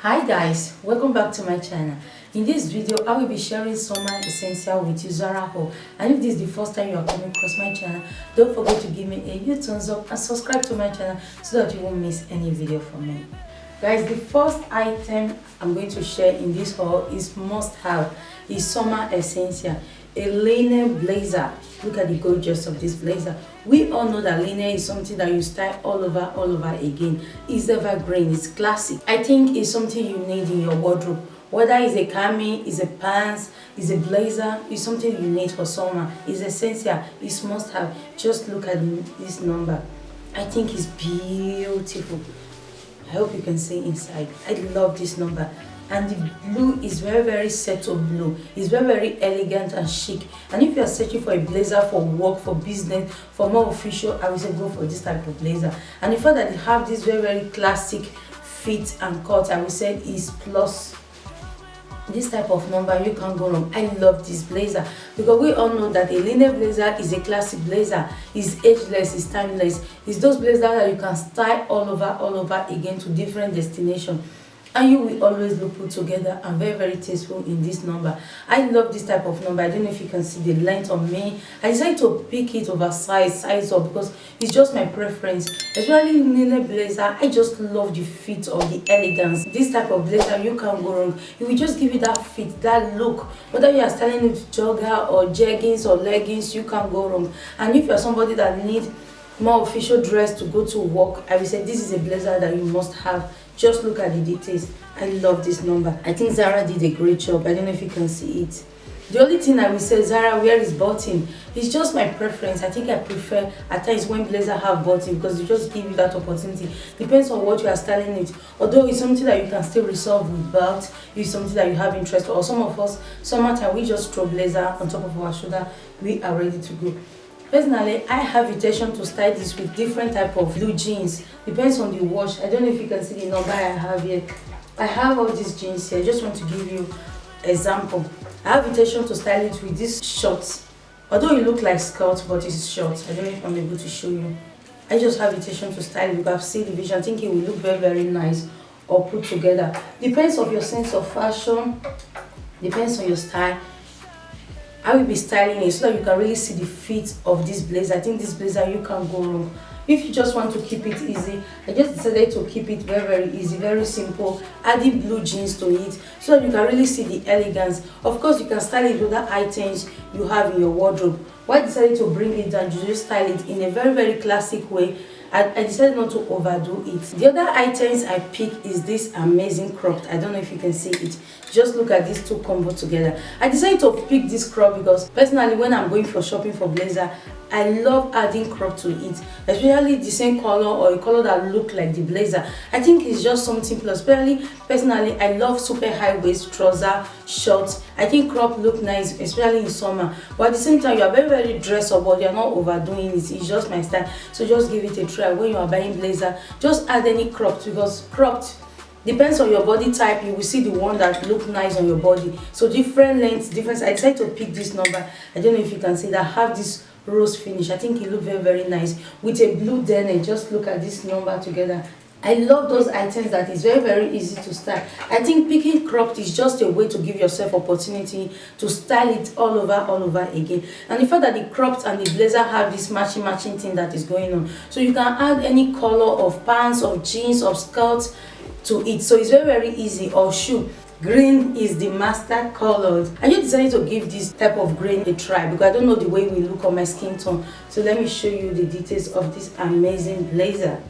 Hi guys, welcome back to my channel. In this video I will be sharing summer essential with you, Zara Haul. And if this is the first time you are coming across my channel, don't forget to give me a huge thumbs up and subscribe to my channel so that you won't miss any video from me. Guys, the first item I'm going to share in this haul is must have is summer essential, a linen blazer. Look at the gorgeous of this blazer. We all know that linen is something that you style all over again. It's evergreen, it's classic. I think it's something you need in your wardrobe. Whether it's a cami, it's a pants, it's a blazer, it's something you need for summer. It's essential, it's must have. Just look at this number. I think it's beautiful. I hope you can see inside. I love this number. And the blue is very settled blue. It's very elegant and chic. And if you are searching for a blazer for work, for business, for more official, I would say go for this type of blazer. And the fact that they have this very classic fit and cut, I would say is plus. This type of number, you can't go wrong. I love this blazer because we all know that a linen blazer is a classic blazer. It's ageless, it's timeless. It's those blazers that you can style all over again to different destinations. And you will always look put together and very tasteful in this number. I love this type of number. I don't know if you can see the length on me. I decided to pick it oversized, size up, because it's just my preference. Especially linen blazer, I just love the fit or the elegance. This type of blazer, you can't go wrong. It will just give you that fit, that look. Whether you are styling it with jogger or jeggings or leggings, you can't go wrong. And if you're somebody that needs more official dress to go to work, I will say this is a blazer that you must have. Just look at the details. I love this number. I think Zara did a great job. I don't know if you can see it. The only thing I will say, Zara wear is button. It's just my preference. I think I prefer at times when blazer have button because they just give you that opportunity. Depends on what you are styling it. Although it's something that you can still resolve with belt, it's something that you have interest, or some of us, summertime, we just throw blazer on top of our shoulder. We are ready to go. Personally, I have intention to style this with different type of blue jeans. Depends on the wash. I don't know if you can see the number I have here. I have all these jeans here. I just want to give you example. I have intention to style it with these shorts. Although it look like skirt, but it's short. I don't know if I'm able to show you. I just have intention to style it because I've seen the vision. I think it will look very nice or put together. Depends on your sense of fashion. Depends on your style. I will be styling it so that you can really see the fit of this blazer. I think this blazer you can't go wrong. If you just want to keep it easy, I just decided to keep it very easy, very simple, adding blue jeans to it so that you can really see the elegance. Of course, you can style it with other items you have in your wardrobe. Why I decided to bring it down, to just style it in a very classic way. I decided not to overdo it. The other items I picked is this amazing cropped. I don't know if you can see it. Just look at these two combo together. I decided to pick this crop because personally when I'm going for shopping for blazer, I love adding crop to it, especially the same color or a color that look like the blazer. I think it's just something plus. Personally, I love super high waist trouser shorts. I think crop look nice, especially in summer. But at the same time, you are very dressed up, but you're not overdoing it. It's just my style. So just give it a try. When you are buying blazer, just add any cropped because cropped depends on your body type. You will see the one that look nice on your body. So different lengths, different. I decided to pick this number. I don't know if you can see that have this rose finish. I think it look very nice with a blue denim. Just look at this number together. I love those items that is very easy to style. I think picking cropped is just a way to give yourself opportunity to style it all over again. And the fact that the cropped and the blazer have this matching thing that is going on, so you can add any color of pants, of jeans, of skirts to it. So it's very easy. Or shoe. Green is the master color. I just decided to give this type of green a try because I don't know the way it will look on my skin tone. So let me show you the details of this amazing blazer.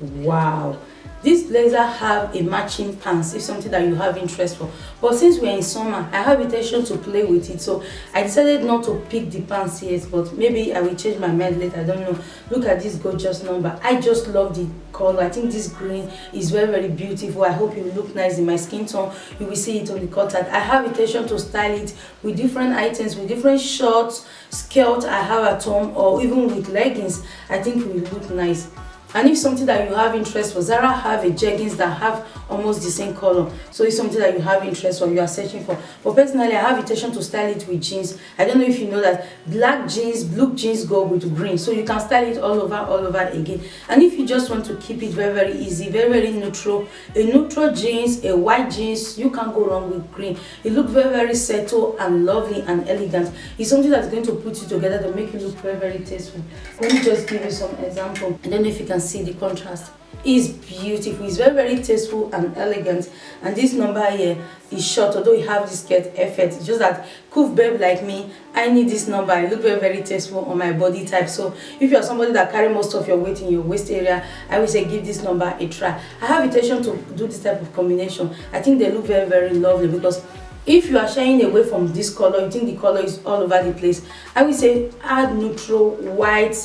Wow, this blazer have a matching pants if something that you have interest for. But since we're in summer, I have intention to play with it, so I decided not to pick the pants yet, but maybe I will change my mind later. I don't know. Look at this gorgeous number. I just love the color. I think this green is very beautiful. I hope it will look nice in my skin tone. You will see it on the cutout. I have intention to style it with different items, with different shorts, skirt I have at home, or even with leggings. I think it will look nice. And if something that you have interest for, Zara have a jeggings that have almost the same color, so it's something that you have interest or you are searching for. But personally, I have intention to style it with jeans. I don't know if you know that black jeans, blue jeans go with green, so you can style it all over again. And if you just want to keep it very easy, very neutral, a neutral jeans, a white jeans, you can't go wrong with green. It looks very settled and lovely and elegant. It's something that's going to put you together to make you look very tasteful. Let me just give you some example. I don't know if you can see the contrast. It's beautiful. It's very tasteful and elegant. And this number here is short, although you have this skirt effect. It's just that coof babe like me, I need this number. I look very tasteful on my body type. So if you're somebody that carry most of your weight in your waist area, I would say give this number a try. I have intention to do this type of combination. I think they look very lovely, because if you are shying away from this color, you think the color is all over the place, I would say add neutral, white,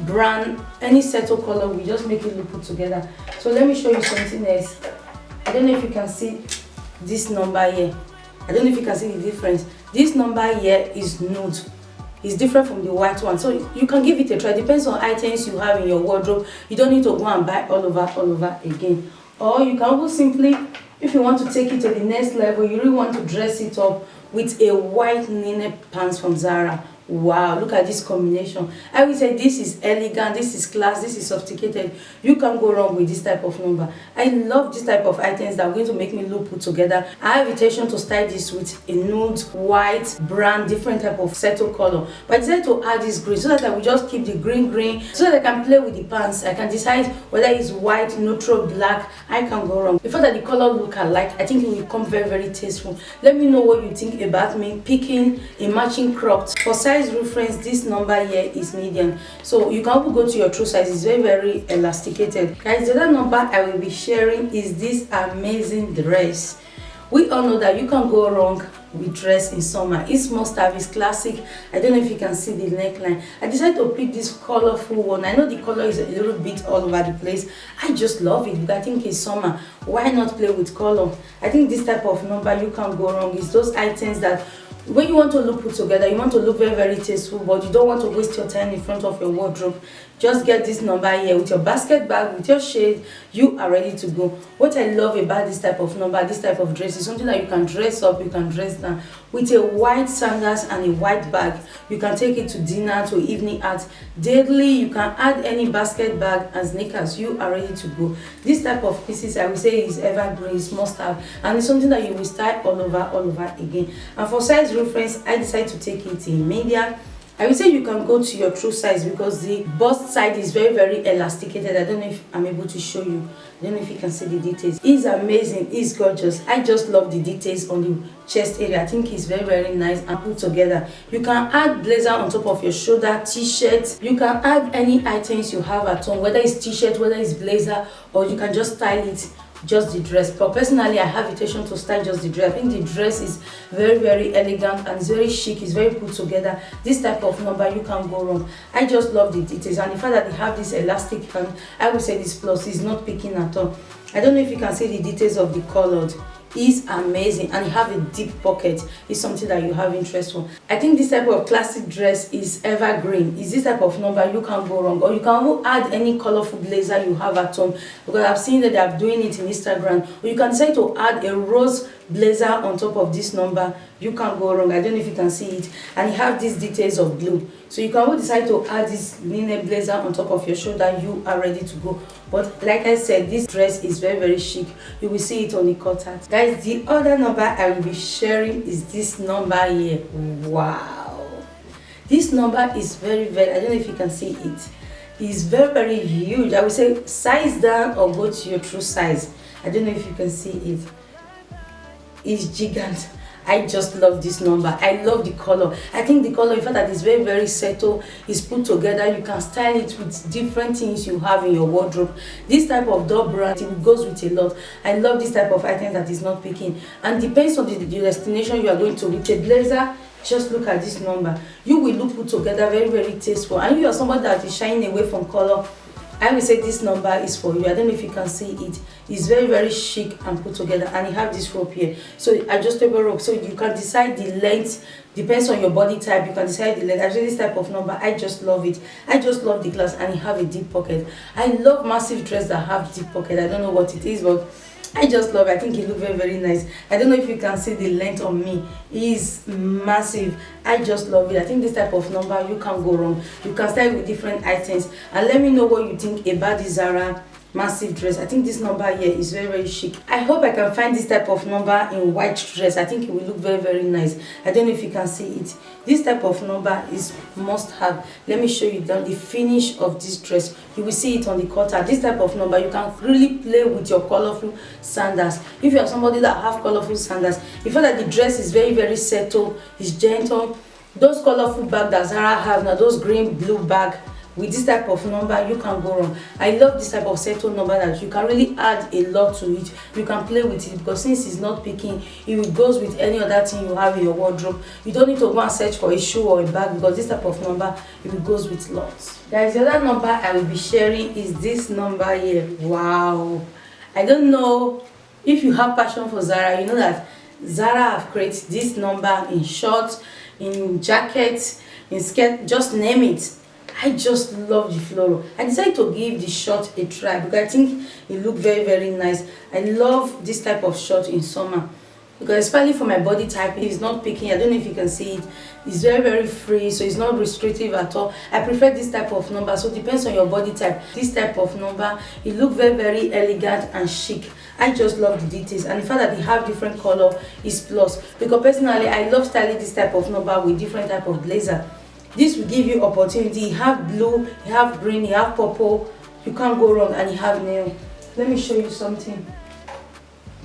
brown, any settle color will just make it look put together. So let me show you something else. I don't know if you can see this number here. I don't know if you can see the difference. This number here is nude. It's different from the white one, so you can give it a try. Depends on items you have in your wardrobe. You don't need to go and buy all over again. Or you can also simply, if you want to take it to the next level, you really want to dress it up with a white linen pants from Zara. Wow, look at this combination. I would say this is elegant, this is class, this is sophisticated. You can't go wrong with this type of number. I love this type of items that are going to make me look put together. I have intention to style this with a nude, white, brown, different type of settle color. But I decided to add this green so that I will just keep the green, so that I can play with the pants. I can decide whether it's white, neutral, black. I can go wrong. Before that the color look alike, I think it will come very tasteful. Let me know what you think about me picking a matching cropped. For size reference, this number here is medium, so you can also go to your true size. It's very elasticated. Guys, the other number I will be sharing is this amazing dress. We all know that you can go wrong with dress in summer. It's must have, it's classic. I don't know if you can see the neckline. I decided to pick this colorful one. I know the color is a little bit all over the place. I just love it because I think it's summer. Why not play with color? I think this type of number you can't go wrong. It's those items that when you want to look put together, you want to look very tasteful, but you don't want to waste your time in front of your wardrobe. Just get this number here with your basket bag, with your shade, you are ready to go. What I love about this type of number, this type of dress, is something that you can dress up, you can dress down. With a white sandals and a white bag, you can take it to dinner, to evening out. Daily, you can add any basket bag and sneakers, you are ready to go. This type of pieces, I will say, is evergreen, is must have, and it's something that you will style all over again. And for size reference, I decided to take it in medium. I would say you can go to your true size because the bust side is very elasticated. I don't know if I'm able to show you. I don't know if you can see the details. It's amazing, it's gorgeous. I just love the details on the chest area. I think it's very nice and put together. You can add blazer on top of your shoulder, t-shirt. You can add any items you have at home, whether it's t-shirt, whether it's blazer, or you can just style it just the dress. But personally, I have intention to style just the dress. I think the dress is very elegant and it's very chic. It's very put together. This type of number, you can't go wrong. I just love the details, and the fact that they have this elastic hand, I would say this plus is not picking at all. I don't know if you can see the details of the colored. Is amazing, and you have a deep pocket. Is something that you have interest for. I think this type of classic dress is evergreen. Is this type of number, you can't go wrong. Or you can also add any colorful blazer you have at home, because I've seen that they are doing it in Instagram. Or you can decide to add a rose blazer on top of this number, you can't go wrong. I don't know if you can see it, and you have these details of blue, so you can also decide to add this linen blazer on top of your shoulder, you are ready to go. But like I said, this dress is very chic. You will see it on the cutout. Guys, the other number I will be sharing is this number here. Wow, this number is very I don't know if you can see it. It's very huge. I would say size down or go to your true size. I don't know if you can see it. It's gigant. I just love this number. I love the color. I think the color, in fact, that is very settled, is put together. You can style it with different things you have in your wardrobe. This type of door brand, it goes with a lot. I love this type of item that is not picking, and depends on the destination you are going to. With a blazer, just look at this number. You will look put together very tasteful. And if you are somebody that is shying away from color, I will say this number is for you. I don't know if you can see it. It's very chic and put together, and you have this rope here, so adjustable rope, so you can decide the length. Depends on your body type, you can decide the length. Actually, this type of number, I just love it. I just love the glass, and you have a deep pocket. I love massive dress that have deep pocket. I don't know what it is, but I just love it. I think it looks very nice. I don't know if you can see the length on me. It is massive. I just love it. I think this type of number, you can't go wrong. You can style with different items, and let me know what you think about the Zara massive dress. I think this number here is very chic. I hope I can find this type of number in white dress. I think it will look very nice. I don't know if you can see it. This type of number is must have. Let me show you down the finish of this dress. You will see it on the cutter. This type of number, you can really play with your colorful sandals. If you are somebody that have colorful sandals, you feel that the dress is very settled, it's gentle. Those colorful bag that Zara have now, those green blue bag, with this type of number, you can go wrong. I love this type of settle number that you can really add a lot to it. You can play with it, because since it's not picking, it goes with any other thing you have in your wardrobe. You don't need to go and search for a shoe or a bag, because this type of number, it goes with lots. Guys, the other number I will be sharing is this number here. Wow, I don't know if you have passion for Zara. You know that Zara have created this number in shorts, in jackets, in skirt, just name it. I just love the floral. I decided to give the short a try because I think it looked very nice. I love this type of short in summer, because especially for my body type, it's not picking. I don't know if you can see it. It's very free, so it's not restrictive at all. I prefer this type of number, so it depends on your body type. This type of number, it looks very elegant and chic. I just love the details, and the fact that they have different color is plus, because personally I love styling this type of number with different type of blazer. This will give you opportunity. You have blue, you have green, you have purple. You can't go wrong, and you have nail. Let me show you something.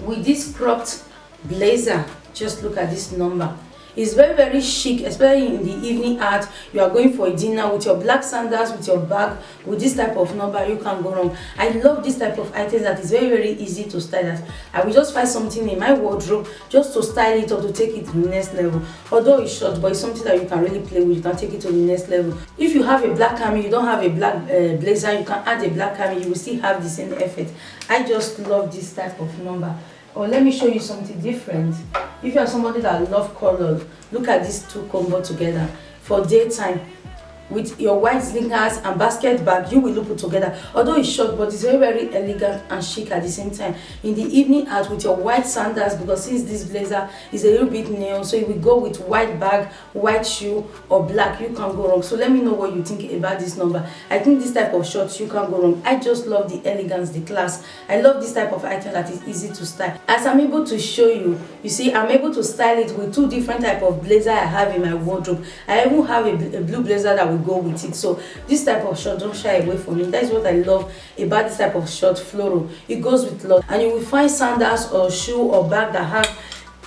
With this cropped blazer, just look at this number. It's very chic, especially in the evening out. You are going for a dinner with your black sandals, with your bag, with this type of number, you can't go wrong. I love this type of items that is very easy to style. That I will just find something in my wardrobe just to style it or to take it to the next level. Although it's short, but it's something that you can really play with. You can take it to the next level. If you have a black cami, you don't have a black blazer, you can add a black cami, you will still have the same effect. I just love this type of number. Or let me show you something different. If you are somebody that love color, look at these two combo together for daytime. With your white sneakers and basket bag, you will look it together. Although it's short, but it's very elegant and chic at the same time. In the evening out with your white sandals, because since this blazer is a little bit neon, so you will go with white bag, white shoe, or black. You can't go wrong. So let me know what you think about this number. I think this type of shorts, you can't go wrong. I just love the elegance, the class. I love this type of item that is easy to style. As I'm able to show you, you see, I'm able to style it with two different type of blazer I have in my wardrobe. I even have a blue blazer that will go with it. So this type of short, don't shy away from it. That's what I love about this type of short, floral. It goes with lot, and you will find sandals or shoe or bag that have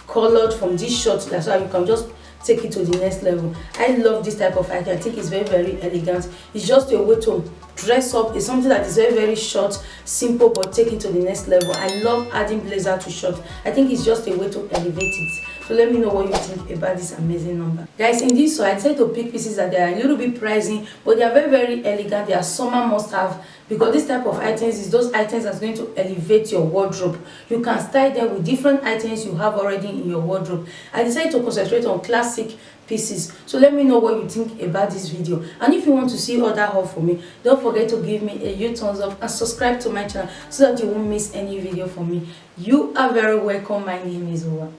colored from this short. That's why you can just take it to the next level. I love this type of item. I think it's very elegant. It's just a way to dress up. It's something that is very short, simple, but take it to the next level. I love adding blazer to short. I think it's just a way to elevate it. So let me know what you think about this amazing number. Guys, in this, so I decided to pick pieces that they are a little bit pricey, but they are very elegant. They are summer must have, because this type of items is those items that's going to elevate your wardrobe. You can style them with different items you have already in your wardrobe. I decided to concentrate on classic pieces. So let me know what you think about this video, and if you want to see other haul for me, don't forget to give me a huge thumbs up and subscribe to my channel so that you won't miss any video from me. You are very welcome. My name is Owa.